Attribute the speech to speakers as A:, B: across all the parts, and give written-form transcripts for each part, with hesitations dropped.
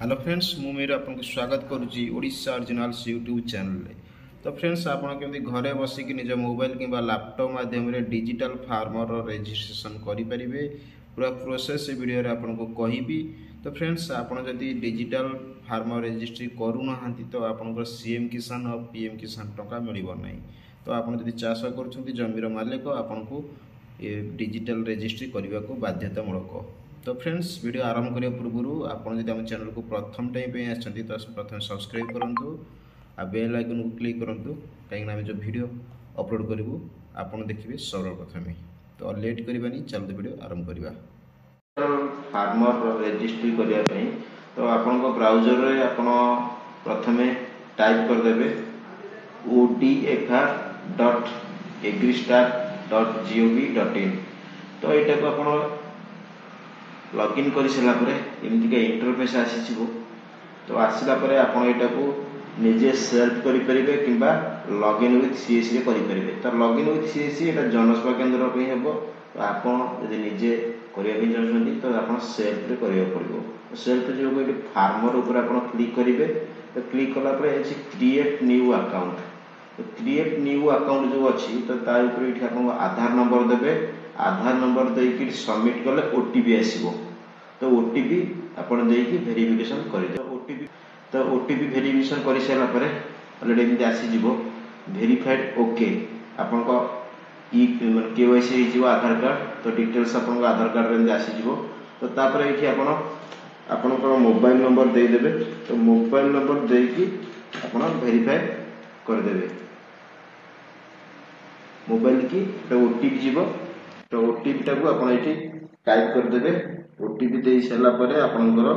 A: Hello friends मु मेरे आपको स्वागत करुच्ची ओडिशा ओरिजिनल्स यूट्यूब चैनल। तो फ्रेंड्स आपड़ केमती घरे बसिक निज मोबाइल कि लैपटॉप माध्यम डिजिटल फार्मर रजिस्ट्रेशन करेंगे पूरा प्रोसेस वीडियो आपको कहबी। तो फ्रेंड्स आपड़ जदि डिजिटल फार्मर रजिस्ट्री करूना तो आपंकर सीएम किसान और पीएम किसान टंका मिलना। तो आप चाष कर जमीर मालिक आपन को डिजिटल रजिस्ट्री करने को बाध्यतामूलक। तो फ्रेंड्स वीडियो आरंभ करने पूर्व आपड़ जब आम चैनल को प्रथम टाइम तो प्रथम सब्सक्राइब करूँ आ बेल आइकन को क्लिक करूँ कहीं जो वीडियो अपलोड करूँ आपड़ देखिए सर्वप्रथम। तो लेट करवानी चलते वीडियो आरंभ करवा। फार्मर रजिस्ट्री करने तो आपण ब्राउजर रे आपण प्रथमे टाइप करदे odfr.agristar.gov.in। तो यहाँ को आपण लॉगिन कर सारापर एमतीका इंटरफेस आसी। तो आसला आपड़ यहाँ को निजे सेल्फ करेंगे कि लॉगिन विथ सीएससी करेंगे। तो लॉगिन विथ सीएससी यहाँ जनसेवा केन्द्र हम। तो आपड़ निजे करने चाहते तो आप सेल्फ करा पड़ो। सेल्फ जो ये फार्मर ऊपर आप क्लिक करेंगे। तो क्लिक कलापर क्रिएट न्यू अकाउंट। तो क्रिएट न्यू अकाउंट जो अच्छी तो ये आप आधार नंबर देवे। आधार नंबर देकी सबमिट कले ओटीपी आसो। तो ओटीपी आपड़ देकी वेरिफिकेशन कर ओटीपी। तो ओटीपी वेरिफिकेशन कर सारापर अलरेडी एमती आसीज वेरीफाइड ओके आपण केवाईसी हो आधार कार्ड। तो डिटेल्स आप आधार कार्ड आसीज। तो तापर ये आपणकर मोबाइल नंबर देदेवे। तो मोबाइल नंबर देकी आप वेरीफाई करदे मोबाइल की। तो ओटीपी जीव। तो ओटीपी टाक आप टाइप करदे। ओटीपी दे सारापर आपणकर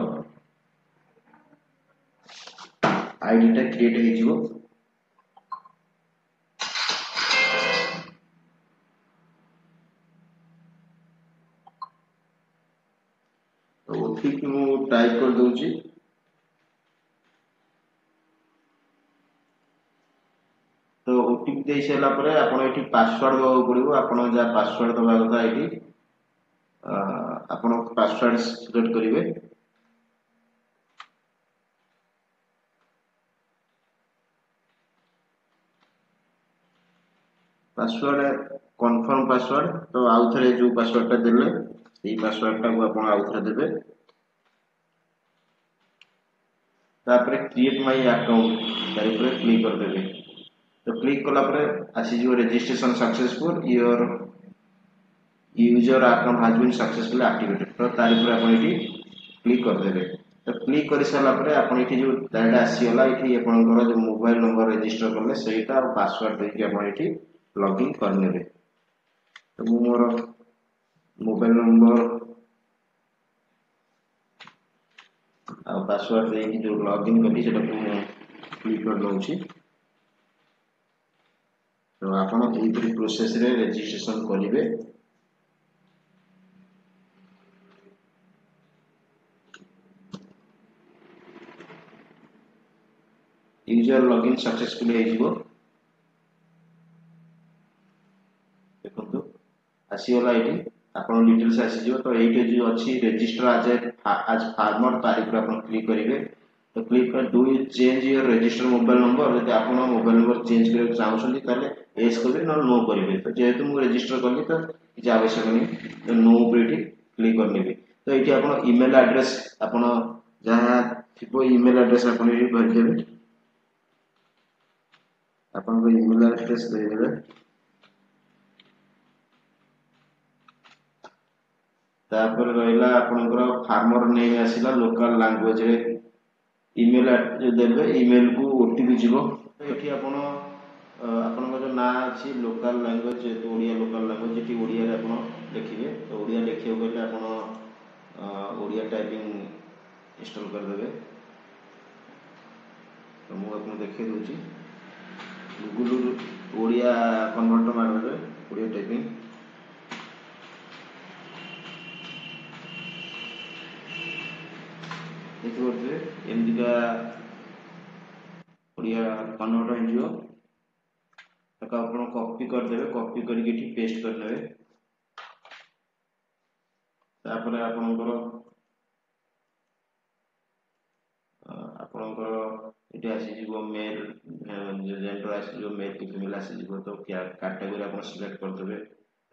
A: आईडी टा क्रिएट हो। तो ओटीपी मु टाइप कर दूची। तो ओटीपी दे सारापर आप पासवर्ड देवा पड़ो। आप जहाँ पासवर्ड दवा कथा ये आप पासवर्ड सिलेक्ट करेंगे। Password confirm password. तो आउ थे जो पासवर्ड टा देले यही पासवर्ड टा को आप आउ थे देवे। तापर क्रिएट माय अकाउंट तार क्लिक करदे। तो क्लिक कलापर आसीज registration successful your user account has been successfully activated. तो तार आप क्लिक करदे। तो क्लिक कर सारापर आप जो डाटा आसीगला ये आपंकर जो मोबाइल नंबर रजिस्टर कले सहीटा और पासवर्ड देके आप लॉगिन करने। तो मोर मोबाइल नंबर आ पासवर्ड देकी जो लॉगिन कली से क्लिक कर दूसरी। तो आप प्रोसेस रे रजिस्ट्रेशन करेंगे। यूजर लॉगिन सक्सेसफुली हो देखो आसीगला ये आप डिटेल्स आसीज। तो ये जो अच्छी रजिस्टर आज फार्मर तारीख आप क्लिक करेंगे। तो क्लिक कर do you change your register mobile number. जब आप मोबाइल नंबर चेंज करने चाहते एस करेंगे ना नो करेंगे। तो जेहेतु मुझे रजिस्टर कली तो किसी आवश्यक नहीं। तो नो पर क्लिक करने। तो ये आप इमेल एड्रेस आप जहाँ थी इमेल एड्रेस आप भरदेवे। आप इमेल एड्रेस देदेवे। तापर रहा आपंकर फार्मर नेम आसला लोकल लैंग्वेज रे इमेल देवे। इमेल को ओटीपी जीव। ये आपन जो ना अच्छी लोकल लैंग्वेज जेहतु ओडिया लोकल लैंग्वेज ये ओडिया रे आप लिखिए। तो ओडिया लिखिए कहले आप ओडिया टाइपिंग इंस्टॉल करदे। तो मुझे आपको देखिए दूसरी गूगल ओडिया कन्वर्टर मारदेवे ओडिया टाइपिंग। देखिए एमतीका ओडिया कन्वर्टर हो आप कॉपी करदे। कॉपी करके पेस्ट करदे। तापर आपनकर ଆପଣଙ୍କର ଏଠି ଆସିଯିବ ମେଲ୍ ଜେଣ୍ଡର ଆସିଯିବ ମେଲ୍ କି ଫିମେଲ୍ ଆସିଯିବ। ତ କାଟାଗୋରୀ ଆପଣ ସିଲେକ୍ଟ କରିଦେବେ।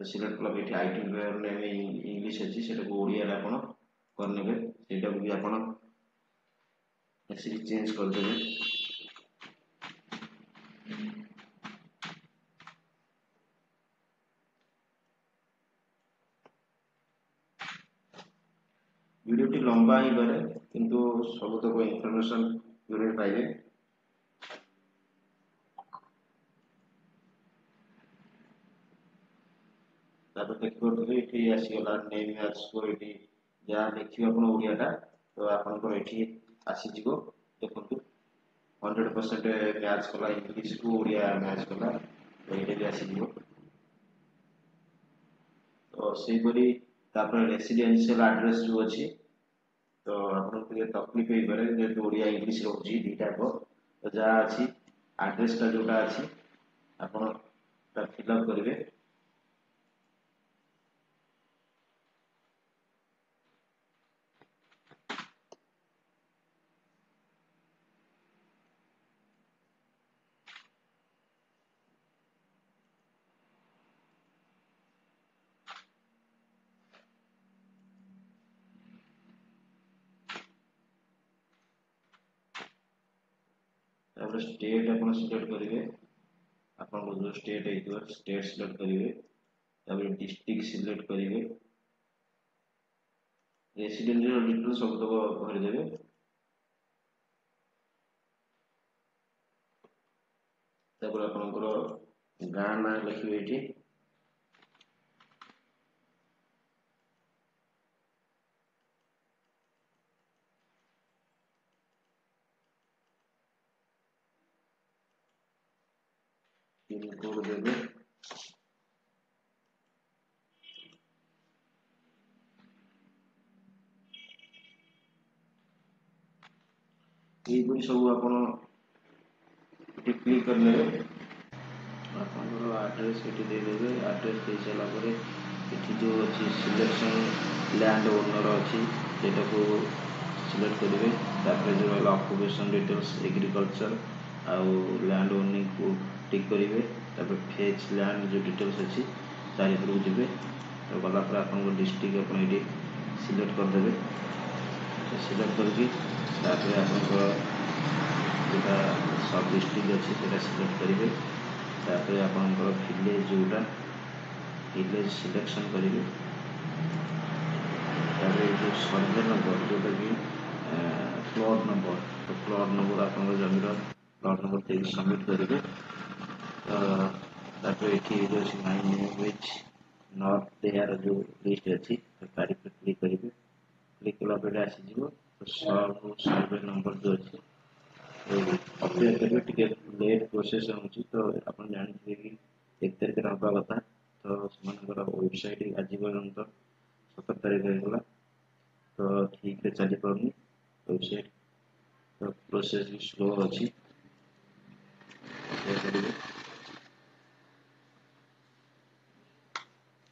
A: ତ ସିଲେକ୍ଟ କଲା ଏଠି ଆଇଟେମ୍ ନେମ୍ ଇଂଲିଶ ଅଛି, ସେଟାକୁ ଓଡ଼ିଆରେ ଆପଣ କରିନେବେ। ସେଇଟାକୁ ବି ଆପଣ ଆସିକି ଚେଞ୍ଜ କରିଦେବେ। ভিডিওটি লম্বা ହେଇପାରେ କିନ୍ତୁ ସବୁତକ ଇନଫର୍ମେସନ୍ ଭିଡ଼ିଓରେ ପାଇବେ। ତାପରେ ଦେଖିପାରୁଥିବେ ଏଠି ଆସିଗଲା ନେମ୍ ଆସିବ, ଏଠି ଯାହା ଲେଖିବେ ଆପଣ ଓଡ଼ିଆଟା ତ ଆପଣଙ୍କର ଏଠି ଆସିଯିବ। ଦେଖନ୍ତୁ 100% ମ୍ୟାଚ୍ କଲା, ଇଂଲିଶକୁ ଓଡ଼ିଆ ମ୍ୟାଚ୍ କଲା, ତ ଏଇଟା ବି ଆସିଯିବ। ତ ସେହିପରି ତାପରେ ରେସିଡେନ୍ସିଆଲ ଆଡ୍ରେସ୍ ଯେଉଁ ଅଛି, ତ ଆପଣଙ୍କୁ ଟିକେ ତକଲିଫ ହେଇପାରେ ଯେହେତୁ ଓଡ଼ିଆ ଇଂଲିଶ ରହୁଛି ଦୁଇଟାକ। ତ ଯାହା ଅଛି ଆଡ୍ରେସଟା ଯେଉଁଟା ଅଛି ଆପଣ ତା ଫିଲ୍ଅପ୍ କରିବେ। तापर स्टेट अपन सिलेक्ट करेंगे, अपन जो स्टेट है स्टेट सिलेक्ट करेंगे। तापर डिस्ट्रिक्ट सिलेक्ट करेंगे, रेसिडेंशियल डिटेल सब तक भरदेवे। तापर आपनकर गाँ ना लिखिए एठी, पिन कोड देवे। ये सब आप क्लिक करने आड्रेस ये देदेवे। आड्रेस दे सारापर ये जो अच्छी सिलेक्शन लैंड ओनर अच्छी को सिलेक्ट करेंगे। तापर जो रहा ऑक्युपेशन डिटेल्स एग्रीकल्चर आउ लैंड ओनिंग को टिक करेंगे। तापर फेच लैंड जो डिटेल्स अच्छी तारी पर जी तो गलापर आप डिस्ट्रिक्ट आप सिलेक्ट करदे। सिलेक्ट करके जोटा सब डिस्ट्रिक्ट अच्छी सिलेक्ट करेंगे। तापर आपंकर विलेज जोटा विलेज सिलेक्शन करेंगे। जो सर्वे नंबर जोटा कि प्लॉट नंबर, तो प्लॉट नंबर आप जमीर प्लॉट नंबर दे सबमिट करेंगे। तापर ये my name is not there जो लिस्ट अच्छी तारी पर क्लिक करेंगे। क्लिक कला आसीज तो सब सर्वे नंबर जो अच्छी अपडेट करेंगे। टिके लेट प्रोसेस होची, तो आप जानते कि 1 तारिख हवा कथा, तो वेबसाइट आज पर्यंत 17 तारिख होगा, तो ठीक है चली पानी वेबसाइट। तो प्रोसेस भी स्लो अच्छी।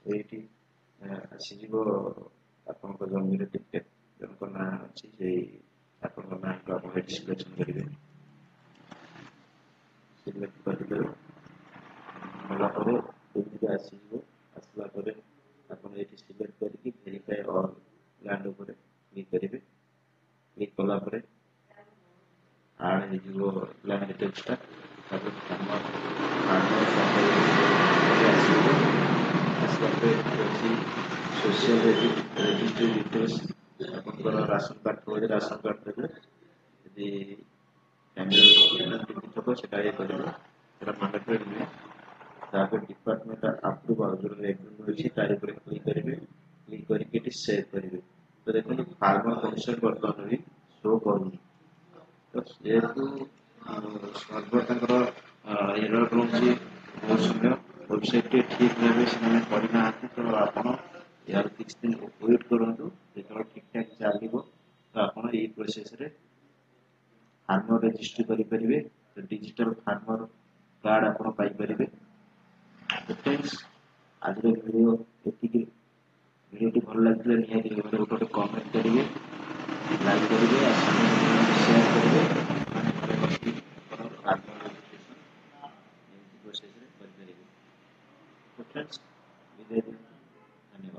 A: ये आसीज आप जमीन टिकेट जन ना अच्छी आप ना को आप सिलेक्शन करेंगे। सिलेक्ट कर आसला सिलेक्ट करके वेरीफाई ऑल लैंड ऊपर क्लिक करेंगे। क्लिक कलापर आड हो लैंड डिटेल्सटा सोशल रजिस्ट्री डिटेल्स आप राशन कार्ड थोड़े राशन कार्ड देवे। यदि फैमिली करेंगे मांडेटरी नुहे। तापर डिपार्टमेंट अप्रूवल जो एग्रीमेंट अच्छी तारी पर क्लिक करेंगे। क्लिक करके सेव करेंगे। तो देखो फार्मर कमिशन बर्तमान भी शो करूँ, तो जेहेतु सर्वर एरर रोचे बहुत समय वेबसाइट ठीक भाव से करना, तो आप यार किसी दिन वेट करूँ जो ठीक ठाक चलो तो आप प्रोसेस फार्मर रजिस्ट्री करेंगे। तो डिजिटल फार्मर कार्ड आप पाइपर। तो फ्रेंड्स आज वीडियो वीडियो भल लगे निहाती गोटे कमेंट करेंगे, लाइक करेंगे, शेयर करेंगे।
B: फ्रेंड्स विदाई। धन्यवाद।